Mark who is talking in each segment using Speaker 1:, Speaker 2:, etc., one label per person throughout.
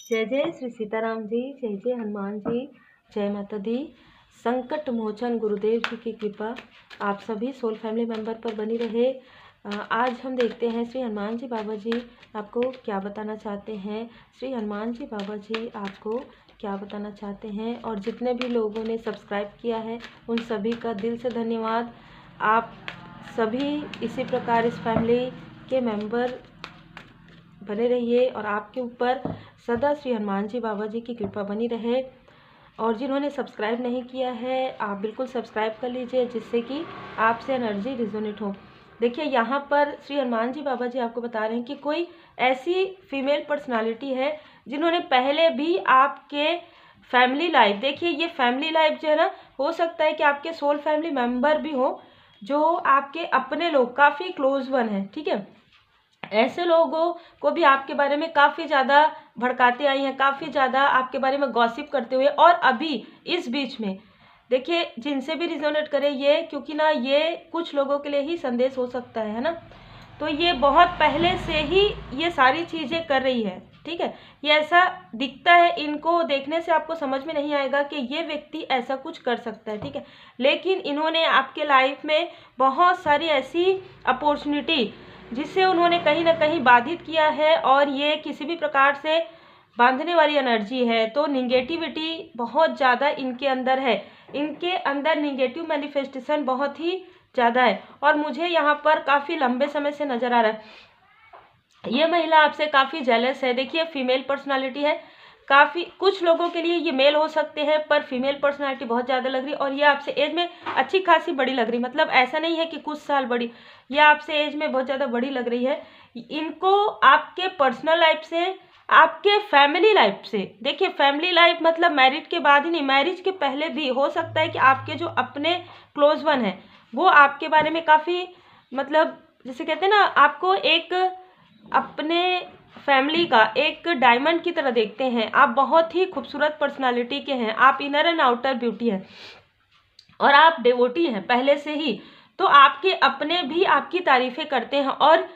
Speaker 1: जय जय श्री सीताराम जी, जय जय हनुमान जी, जय माता दी। संकट मोचन गुरुदेव जी की कृपा आप सभी सोल फैमिली मेंबर पर बनी रहे। आज हम देखते हैं श्री हनुमान जी बाबा जी आपको क्या बताना चाहते हैं। श्री हनुमान जी बाबा जी आपको क्या बताना चाहते हैं, और जितने भी लोगों ने सब्सक्राइब किया है उन सभी का दिल से धन्यवाद। आप सभी इसी प्रकार इस फैमिली के मेंबर बने रहिए और आपके ऊपर सदा श्री हनुमान जी बाबा जी की कृपा बनी रहे। और जिन्होंने सब्सक्राइब नहीं किया है आप बिल्कुल सब्सक्राइब कर लीजिए, जिससे कि आपसे एनर्जी रिजोनेट हो। देखिए यहाँ पर श्री हनुमान जी बाबा जी आपको बता रहे हैं कि कोई ऐसी फीमेल पर्सनालिटी है जिन्होंने पहले भी आपके फैमिली लाइफ, देखिए ये फैमिली लाइफ जो है ना, हो सकता है कि आपके सोल फैमिली मेंबर भी हो जो आपके अपने लोग काफ़ी क्लोज वन हैं, ठीक है। ऐसे लोगों को भी आपके बारे में काफ़ी ज़्यादा भड़काते आई हैं, काफ़ी ज़्यादा आपके बारे में गॉसिप करते हुए। और अभी इस बीच में देखिए जिनसे भी रिजोनेट करे ये, क्योंकि ना ये कुछ लोगों के लिए ही संदेश हो सकता है ना, तो ये बहुत पहले से ही ये सारी चीज़ें कर रही है, ठीक है। ये ऐसा दिखता है, इनको देखने से आपको समझ में नहीं आएगा कि ये व्यक्ति ऐसा कुछ कर सकता है, ठीक है। लेकिन इन्होंने आपके लाइफ में बहुत सारी ऐसी अपॉर्चुनिटी जिससे उन्होंने कहीं ना कहीं बाधित किया है, और ये किसी भी प्रकार से बांधने वाली एनर्जी है। तो निगेटिविटी बहुत ज़्यादा इनके अंदर है, इनके अंदर निगेटिव मैनिफेस्टेशन बहुत ही ज़्यादा है। और मुझे यहाँ पर काफ़ी लंबे समय से नज़र आ रहा है ये महिला आपसे काफ़ी जेलस है। देखिए फीमेल पर्सनालिटी है, काफ़ी कुछ लोगों के लिए ये मेल हो सकते हैं, पर फीमेल पर्सनालिटी बहुत ज़्यादा लग रही। और ये आपसे एज में अच्छी खासी बड़ी लग रही, मतलब ऐसा नहीं है कि कुछ साल बड़ी, ये आपसे एज में बहुत ज़्यादा बड़ी लग रही है। इनको आपके पर्सनल लाइफ से, आपके फैमिली लाइफ से, देखिए फैमिली लाइफ मतलब मैरिज के बाद ही नहीं, मैरिज के पहले भी हो सकता है कि आपके जो अपने क्लोज वन हैं वो आपके बारे में काफ़ी, मतलब जैसे कहते हैं ना, आपको एक अपने फैमिली का एक डायमंड की तरह देखते हैं। आप बहुत ही खूबसूरत पर्सनालिटी के हैं, आप इनर एंड आउटर ब्यूटी हैं, और आप डिवोटी हैं पहले से ही। तो आपके अपने भी आपकी तारीफ़ें करते हैं। और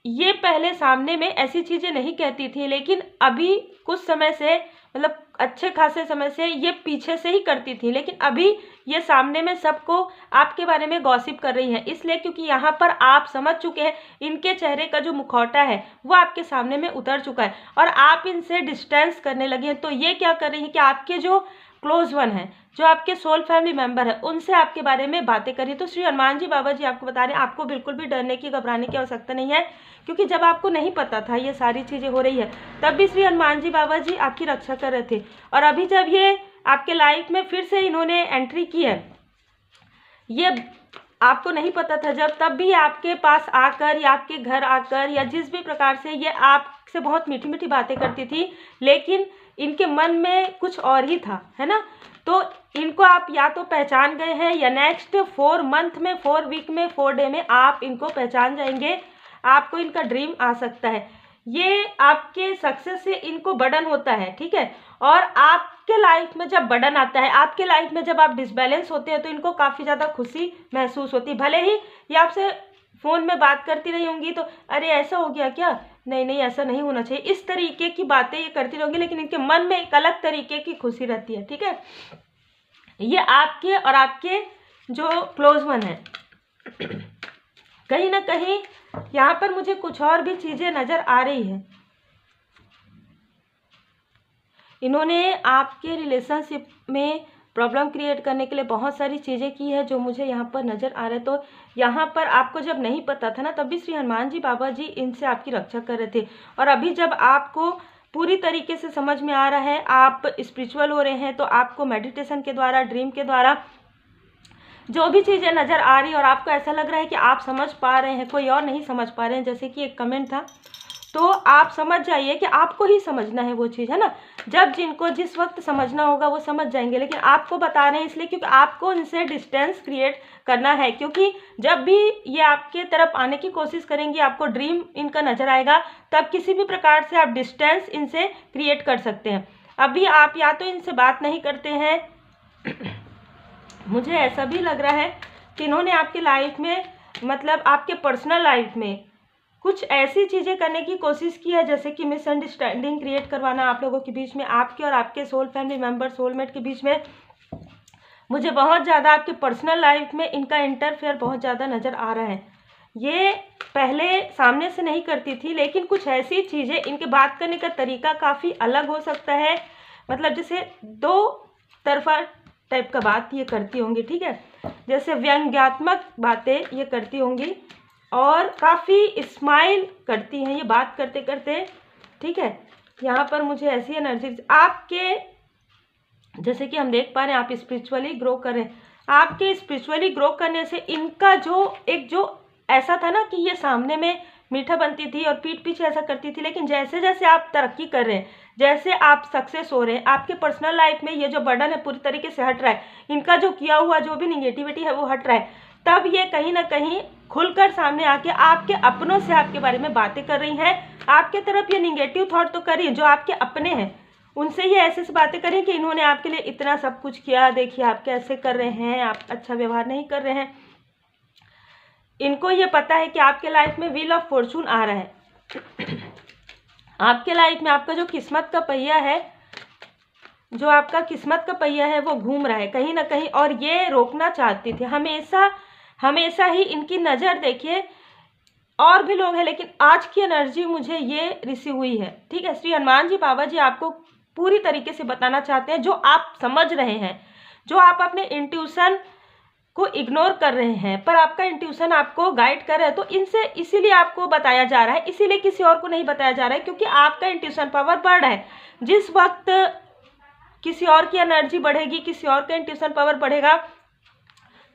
Speaker 1: ये पहले सामने में ऐसी चीज़ें नहीं कहती थी, लेकिन अभी कुछ समय से, मतलब अच्छे खासे समय से ये पीछे से ही करती थी, लेकिन अभी ये सामने में सबको आपके बारे में गॉसिप कर रही हैं। इसलिए क्योंकि यहाँ पर आप समझ चुके हैं, इनके चेहरे का जो मुखौटा है वो आपके सामने में उतर चुका है, और आप इनसे डिस्टेंस करने लगे हैं। तो ये क्या कर रही है कि आपके जो क्लोज वन है, जो आपके सोल फैमिली मेंबर है, उनसे आपके बारे में बातें करिए। तो श्री हनुमान जी बाबा जी आपको बता रहे हैं आपको बिल्कुल भी डरने की, घबराने की आवश्यकता नहीं है, क्योंकि जब आपको नहीं पता था ये सारी चीज़ें हो रही है, तब भी श्री हनुमान जी बाबा जी आपकी रक्षा कर रहे थे। और अभी जब ये आपके लाइफ में फिर से इन्होंने एंट्री की है, ये आपको नहीं पता था जब, तब भी आपके पास आकर या आपके घर आकर या जिस भी प्रकार से ये आपसे बहुत मीठी मीठी बातें करती थी, लेकिन इनके मन में कुछ और ही था, है ना। तो इनको आप या तो पहचान गए हैं, या नेक्स्ट 4 मंथ में, 4 वीक में, 4 डे में आप इनको पहचान जाएंगे। आपको इनका ड्रीम आ सकता है, ये आपके सक्सेस से इनको बर्डन होता है, ठीक है। और आपके लाइफ में जब बर्डन आता है, आपके लाइफ में जब आप डिसबैलेंस होते हैं, तो इनको काफ़ी ज़्यादा खुशी महसूस होती है। भले ही ये आपसे फ़ोन में बात करती रही होंगी तो अरे ऐसा हो गया क्या, नहीं नहीं ऐसा नहीं होना चाहिए, इस तरीके की बातें ये करती रहेंगी, लेकिन इनके मन में एक अलग तरीके की खुशी रहती है, ठीक है। ये आपके और आपके जो क्लोज वन है, कहीं ना कहीं यहाँ पर मुझे कुछ और भी चीज़ें नज़र आ रही है। इन्होंने आपके रिलेशनशिप में प्रॉब्लम क्रिएट करने के लिए बहुत सारी चीज़ें की है, जो मुझे यहाँ पर नज़र आ रहा है। तो यहाँ पर आपको जब नहीं पता था ना, तब भी श्री हनुमान जी बाबा जी इनसे आपकी रक्षा कर रहे थे। और अभी जब आपको पूरी तरीके से समझ में आ रहा है, आप स्पिरिचुअल हो रहे हैं, तो आपको मेडिटेशन के द्वारा, ड्रीम के द्वारा जो भी चीज़ें नज़र आ रही है, और आपको ऐसा लग रहा है कि आप समझ पा रहे हैं, कोई और नहीं समझ पा रहे हैं, जैसे कि एक कमेंट था, तो आप समझ जाइए कि आपको ही समझना है वो चीज़, है ना। जब जिनको जिस वक्त समझना होगा वो समझ जाएंगे, लेकिन आपको बता रहे हैं इसलिए क्योंकि आपको इनसे डिस्टेंस क्रिएट करना है। क्योंकि जब भी ये आपके तरफ आने की कोशिश करेंगी, आपको ड्रीम इनका नज़र आएगा, तब किसी भी प्रकार से आप डिस्टेंस इनसे क्रिएट कर सकते हैं। अभी आप या तो इनसे बात नहीं करते हैं, मुझे ऐसा भी लग रहा है कि इन्होंने आपकी लाइफ में, मतलब आपके पर्सनल लाइफ में कुछ ऐसी चीज़ें करने की कोशिश की है जैसे कि मिसअंडरस्टैंडिंग क्रिएट करवाना आप लोगों के बीच में, आपके और आपके सोल फैमिली मेम्बर सोलमेट के बीच में। मुझे बहुत ज़्यादा आपके पर्सनल लाइफ में इनका इंटरफेयर बहुत ज़्यादा नज़र आ रहा है। ये पहले सामने से नहीं करती थी, लेकिन कुछ ऐसी चीज़ें, इनके बात करने का तरीका काफ़ी अलग हो सकता है, मतलब जैसे दो तरफा टाइप का बात ये करती होंगी, ठीक है, जैसे व्यंग्यात्मक बातें ये करती होंगी और काफ़ी स्माइल करती हैं ये बात करते करते, ठीक है। यहाँ पर मुझे ऐसी एनर्जी आपके, जैसे कि हम देख पा रहे हैं आप स्पिरिचुअली ग्रो कर रहे हैं, आपके स्पिरिचुअली ग्रो करने से इनका जो ऐसा था ना कि ये सामने में मीठा बनती थी और पीठ पीछे ऐसा करती थी, लेकिन जैसे जैसे आप तरक्की कर रहे हैं, जैसे आप सक्सेस हो रहे हैं, आपके पर्सनल लाइफ में ये जो बर्डन है पूरी तरीके से हट रहा है, इनका जो किया हुआ जो भी निगेटिविटी है वो हट रहा है, तब ये कहीं ना कहीं खुलकर सामने आके आपके अपनों से आपके बारे में बातें कर रही हैं। आपके तरफ ये निगेटिव थॉट तो करिए, जो आपके अपने हैं उनसे ये ऐसे से बातें करें कि इन्होंने आपके लिए इतना सब कुछ किया, देखिए आप कैसे कर रहे हैं, आप अच्छा व्यवहार नहीं कर रहे हैं। इनको ये पता है कि आपके लाइफ में व्हील ऑफ फॉर्चून आ रहा है। आपके लाइफ में आपका जो किस्मत का पहिया है, जो आपका किस्मत का पहिया है वो घूम रहा है कहीं ना कहीं, और ये रोकना चाहती थी हमेशा ही इनकी नज़र, देखिए और भी लोग हैं, लेकिन आज की एनर्जी मुझे ये रिसीव हुई है, ठीक है। श्री हनुमान जी बाबा जी आपको पूरी तरीके से बताना चाहते हैं, जो आप समझ रहे हैं, जो आप अपने इंट्यूशन को इग्नोर कर रहे हैं, पर आपका इंट्यूशन आपको गाइड कर रहा है, तो इनसे इसीलिए आपको बताया जा रहा है, इसीलिए किसी और को नहीं बताया जा रहा है, क्योंकि आपका इंट्यूशन पावर बढ़ रहा है। जिस वक्त किसी और की एनर्जी बढ़ेगी, किसी और का इंट्यूशन पावर बढ़ेगा,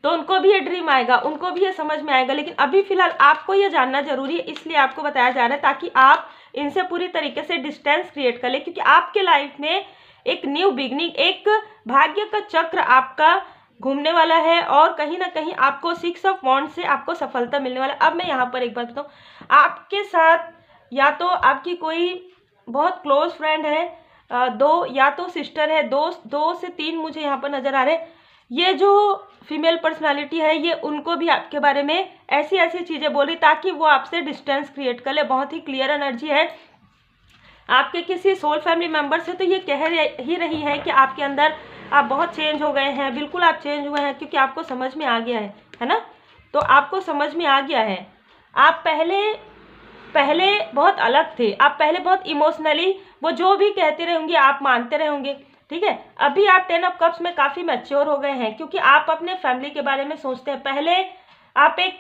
Speaker 1: तो उनको भी ये ड्रीम आएगा, उनको भी ये समझ में आएगा, लेकिन अभी फिलहाल आपको ये जानना जरूरी है, इसलिए आपको बताया जा रहा है, ताकि आप इनसे पूरी तरीके से डिस्टेंस क्रिएट कर ले, क्योंकि आपके लाइफ में एक न्यू बिगनिंग, एक भाग्य का चक्र आपका घूमने वाला है, और कहीं ना कहीं आपको 6 ऑफ वॉन्ड्स से आपको सफलता मिलने वाला है। अब मैं यहाँ पर एक बात बताऊँ, आपके साथ या तो आपकी कोई बहुत क्लोज फ्रेंड है, दो या तो सिस्टर है, दो से 3 मुझे यहाँ पर नज़र आ रहे हैं। ये जो फीमेल पर्सनालिटी है, ये उनको भी आपके बारे में ऐसी ऐसी चीज़ें बोली ताकि वो आपसे डिस्टेंस क्रिएट कर ले। बहुत ही क्लियर एनर्जी है आपके किसी सोल फैमिली मेम्बर से, तो ये कह ही रही है कि आपके अंदर आप बहुत चेंज हो गए हैं, बिल्कुल आप चेंज हुए हैं, क्योंकि आपको समझ में आ गया है ना। तो आपको समझ में आ गया है, आप पहले बहुत अलग थे, आप पहले बहुत इमोशनली वो जो भी कहते रहे होंगे आप मानते रहे होंगे, ठीक है। अभी आप 10 ऑफ कप्स में काफ़ी मैच्योर हो गए हैं, क्योंकि आप अपने फैमिली के बारे में सोचते हैं। पहले आप एक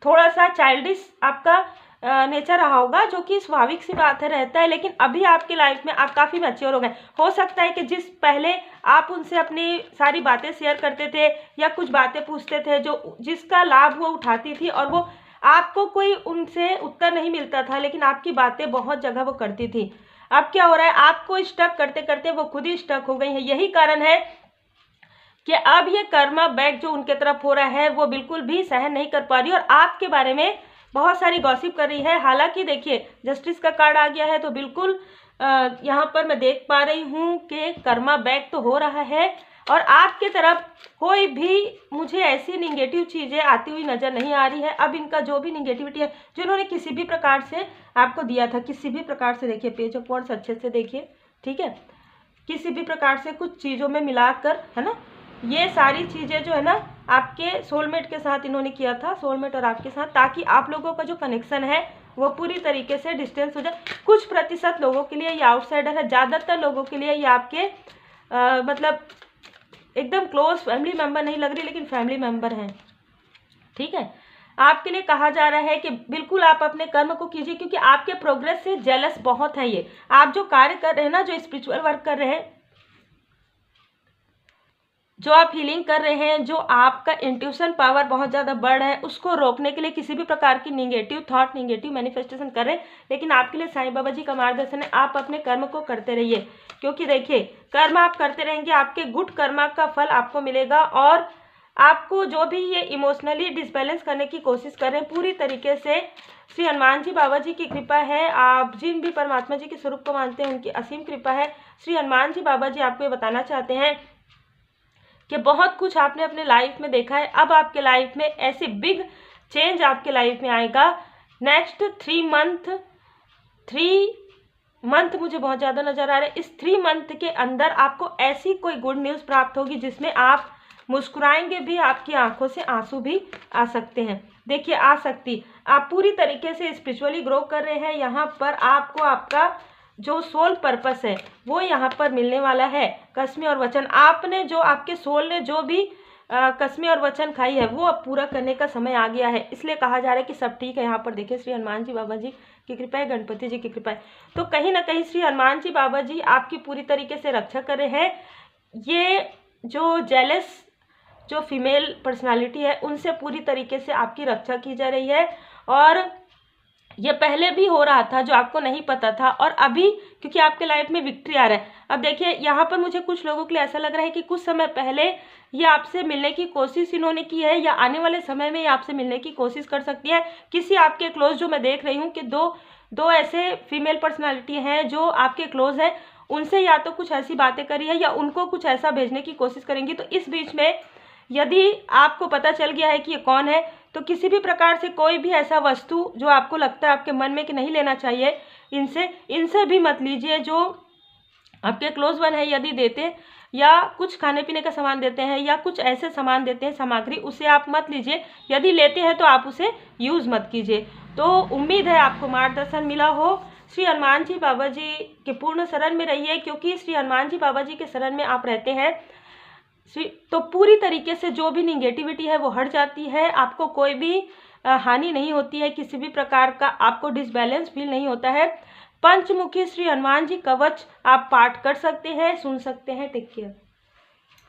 Speaker 1: थोड़ा सा चाइल्डिश आपका नेचर रहा होगा, जो कि स्वाभाविक सी बात है, रहता है, लेकिन अभी आपकी लाइफ में आप काफ़ी मैच्योर हो गए। हो सकता है कि पहले आप उनसे अपनी सारी बातें शेयर करते थे या कुछ बातें पूछते थे, जो जिसका लाभ वो उठाती थी, और वो आपको कोई उनसे उत्तर नहीं मिलता था, लेकिन आपकी बातें बहुत जगह वो करती थी। अब क्या हो रहा है, आपको स्टक करते करते वो खुद ही स्टक हो गई है। यही कारण है कि अब ये कर्मा बैक जो उनके तरफ हो रहा है वो बिल्कुल भी सहन नहीं कर पा रही, और आपके बारे में बहुत सारी गॉसिप कर रही है। हालांकि देखिए जस्टिस का कार्ड आ गया है, तो बिल्कुल यहाँ पर मैं देख पा रही हूँ कि कर्मा बैक तो हो रहा है, और आपके तरफ कोई भी मुझे ऐसी निगेटिव चीज़ें आती हुई नज़र नहीं आ रही है। अब इनका जो भी निगेटिविटी है, जो इन्होंने किसी भी प्रकार से आपको दिया था, किसी भी प्रकार से, देखिए पेज ऑफ वॉन्ड्स अच्छे से देखिए, ठीक है, किसी भी प्रकार से कुछ चीज़ों में मिलाकर, है ना, ये सारी चीज़ें जो है ना आपके सोलमेट के साथ इन्होंने किया था, सोलमेट और आपके साथ, ताकि आप लोगों का जो कनेक्शन है वो पूरी तरीके से डिस्टेंस हो जाए। कुछ प्रतिशत लोगों के लिए ये आउटसाइडर है, ज़्यादातर लोगों के लिए ये आपके मतलब एकदम क्लोज फैमिली मेम्बर नहीं लग रही, लेकिन फैमिली मेम्बर हैं, ठीक है। आपके लिए कहा जा रहा है कि बिल्कुल आप अपने कर्म को कीजिए, क्योंकि आपके प्रोग्रेस से जेलस बहुत है ये। आप जो कार्य कर रहे हैं ना, जो स्पिरिचुअल वर्क कर रहे हैं, जो आप हीलिंग कर रहे हैं, जो आपका इंट्यूशन पावर बहुत ज़्यादा बढ़ है, उसको रोकने के लिए किसी भी प्रकार की निगेटिव थॉट, निगेटिव मैनिफेस्टेशन कर रहे हैं, लेकिन आपके लिए साईं बाबा जी का मार्गदर्शन है, आप अपने कर्म को करते रहिए, क्योंकि देखिए कर्म आप करते रहेंगे, आपके गुड कर्मा का फल आपको मिलेगा, और आपको जो भी ये इमोशनली डिसबैलेंस करने की कोशिश कर रहे हैं, पूरी तरीके से श्री हनुमान जी बाबा जी की कृपा है। आप जिन भी परमात्मा जी के स्वरूप को मानते हैं, उनकी असीम कृपा है। श्री हनुमान जी बाबा जी आपको ये बताना चाहते हैं कि बहुत कुछ आपने अपने लाइफ में देखा है, अब आपके लाइफ में ऐसे बिग चेंज आपके लाइफ में आएगा नेक्स्ट 3 मंथ मुझे बहुत ज़्यादा नज़र आ रहा है। इस 3 मंथ के अंदर आपको ऐसी कोई गुड न्यूज़ प्राप्त होगी जिसमें आप मुस्कुराएंगे भी, आपकी आंखों से आंसू भी आ सकते हैं। देखिए, आ सकती, आप पूरी तरीके से स्पिरिचुअली ग्रो कर रहे हैं। यहाँ पर आपको आपका जो सोल पर्पस है वो यहाँ पर मिलने वाला है। कसमें और वचन, आपने जो, आपके सोल ने जो भी कसमें और वचन खाई है वो अब पूरा करने का समय आ गया है। इसलिए कहा जा रहा है कि सब ठीक है। यहाँ पर देखिए, श्री हनुमान जी बाबा जी की कृपा है, गणपति जी की कृपा है। तो कहीं ना कहीं श्री हनुमान जी बाबा जी आपकी पूरी तरीके से रक्षा कर रहे हैं। ये जो जेलस जो फीमेल पर्सनालिटी है उनसे पूरी तरीके से आपकी रक्षा की जा रही है। और ये पहले भी हो रहा था जो आपको नहीं पता था, और अभी क्योंकि आपके लाइफ में विक्ट्री आ रहा है। अब देखिए, यहाँ पर मुझे कुछ लोगों के लिए ऐसा लग रहा है कि कुछ समय पहले ये आपसे मिलने की कोशिश इन्होंने की है, या आने वाले समय में ये आपसे मिलने की कोशिश कर सकती है। किसी आपके क्लोज, जो मैं देख रही हूँ कि दो ऐसे फीमेल पर्सनालिटी हैं जो आपके क्लोज है, उनसे या तो कुछ ऐसी बातें करी है या उनको कुछ ऐसा भेजने की कोशिश करेंगी। तो इस बीच में यदि आपको पता चल गया है कि ये कौन है, तो किसी भी प्रकार से कोई भी ऐसा वस्तु जो आपको लगता है आपके मन में कि नहीं लेना चाहिए, इनसे भी मत लीजिए। जो आपके क्लोज वन है यदि देते, या कुछ खाने पीने का सामान देते हैं या कुछ ऐसे सामान देते हैं, सामग्री, उसे आप मत लीजिए। यदि लेते हैं तो आप उसे यूज़ मत कीजिए। तो उम्मीद है आपको मार्गदर्शन मिला हो। श्री हनुमान जी बाबा जी के पूर्ण शरण में रहिए, क्योंकि श्री हनुमान जी बाबा जी के शरण में आप रहते हैं तो पूरी तरीके से जो भी निगेटिविटी है वो हट जाती है। आपको कोई भी हानि नहीं होती है, किसी भी प्रकार का आपको डिसबैलेंस फील नहीं होता है। पंचमुखी श्री हनुमान जी कवच आप पाठ कर सकते हैं, सुन सकते हैं। Take care.